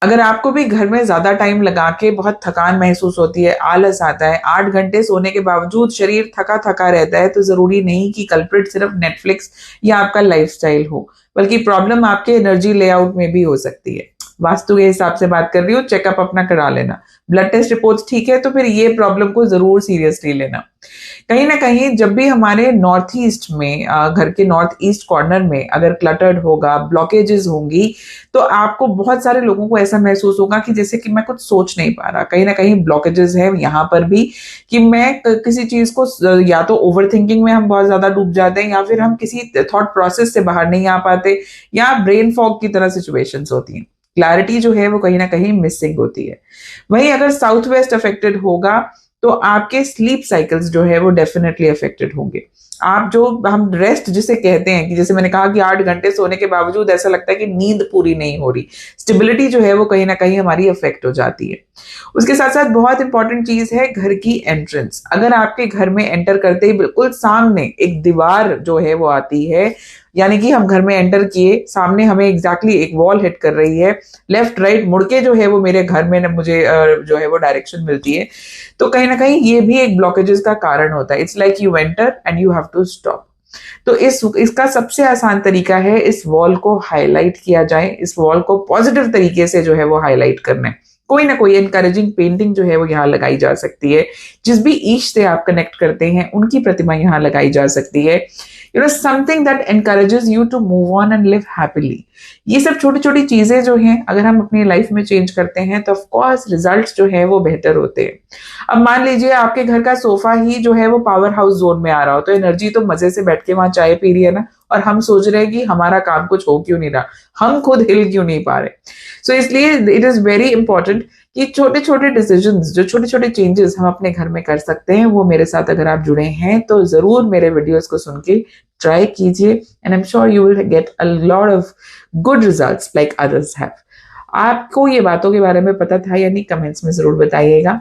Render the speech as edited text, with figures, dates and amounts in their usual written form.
अगर आपको भी घर में ज्यादा टाइम लगा के बहुत थकान महसूस होती है, आलस आता है, 8 घंटे सोने के बावजूद शरीर थका थका रहता है, तो जरूरी नहीं कि कल्प्रिट सिर्फ नेटफ्लिक्स या आपका लाइफस्टाइल हो, बल्कि प्रॉब्लम आपके एनर्जी लेआउट में भी हो सकती है। वास्तु के हिसाब से बात कर रही हूँ, चेकअप अपना करा लेना, ब्लड टेस्ट रिपोर्ट्स ठीक है तो फिर ये प्रॉब्लम को जरूर सीरियसली लेना। कहीं ना कहीं जब भी हमारे नॉर्थ ईस्ट में, घर के नॉर्थ ईस्ट कॉर्नर में अगर क्लटर्ड होगा, ब्लॉकेजेस होंगी, तो आपको बहुत सारे लोगों को ऐसा महसूस होगा कि जैसे कि मैं कुछ सोच नहीं पा रहा। कहीं ना कहीं ब्लॉकेजेस है यहाँ पर भी कि मैं किसी चीज को, या तो ओवर थिंकिंग में हम बहुत ज्यादा डूब जाते हैं, या फिर हम किसी थॉट प्रोसेस से बाहर नहीं आ पाते, या ब्रेन फॉग की तरह सिचुएशंस होती हैं। क्लैरिटी जो है वो कहीं ना कहीं मिसिंग होती है। वहीं अगर साउथ वेस्ट अफेक्टेड होगा तो आपके स्लीप साइकिल्स जो है वो डेफिनेटली अफेक्टेड होंगे। आप जो हम रेस्ट जिसे कहते हैं, कि जैसे मैंने कहा कि 8 घंटे सोने के बावजूद ऐसा लगता है कि नींद पूरी नहीं हो रही, स्टेबिलिटी जो है वो कहीं ना कहीं हमारी अफेक्ट हो जाती है। उसके साथ साथ बहुत इंपॉर्टेंट चीज है घर की एंट्रेंस। अगर आपके घर में एंटर करते ही बिल्कुल सामने एक दीवार जो है वो आती है, यानी कि हम घर में एंटर किए, सामने हमें एग्जैक्टली एक वॉल हिट कर रही है, लेफ्ट राइट मुड़ के जो है वो मेरे घर में मुझे जो है वो डायरेक्शन मिलती है, तो कहीं ना कहीं ये भी एक ब्लॉकेजेस का कारण होता है। It's like you enter and you have to stop. तो इसका सबसे आसान तरीका है इस वॉल को हाईलाइट किया जाए, इस वॉल को पॉजिटिव तरीके से जो है वो हाईलाइट करना है। कोई ना कोई एनकरेजिंग पेंटिंग जो है वो यहाँ लगाई जा सकती है। जिस भी ईश से आप कनेक्ट करते हैं उनकी प्रतिमा यहाँ लगाई जा सकती है। Something that encourages you to move on and live happily. ये सब छोटी छोटी चीजें जो हैं अगर हम अपनी लाइफ में चेंज करते हैं तो ऑफ कोर्स रिजल्ट्स जो है वो बेहतर होते हैं। अब मान लीजिए आपके घर का सोफा ही जो है वो पावर हाउस जोन में आ रहा हो, तो एनर्जी तो मजे से बैठ के वहां चाय पी रही है ना, और हम सोच रहे हैं कि हमारा काम कुछ हो क्यों नहीं रहा, हम खुद हिल क्यों नहीं पा रहे। सो इसलिए इट इज वेरी इंपॉर्टेंट कि छोटे छोटे डिसीजंस, जो छोटे छोटे चेंजेस हम अपने घर में कर सकते हैं, वो मेरे साथ अगर आप जुड़े हैं तो जरूर मेरे वीडियोस को सुन के ट्राई कीजिए, and I am sure you will get a lot of good results like others have. आपको ये बातों के बारे में पता था या नहीं, कमेंट्स में जरूर बताइएगा।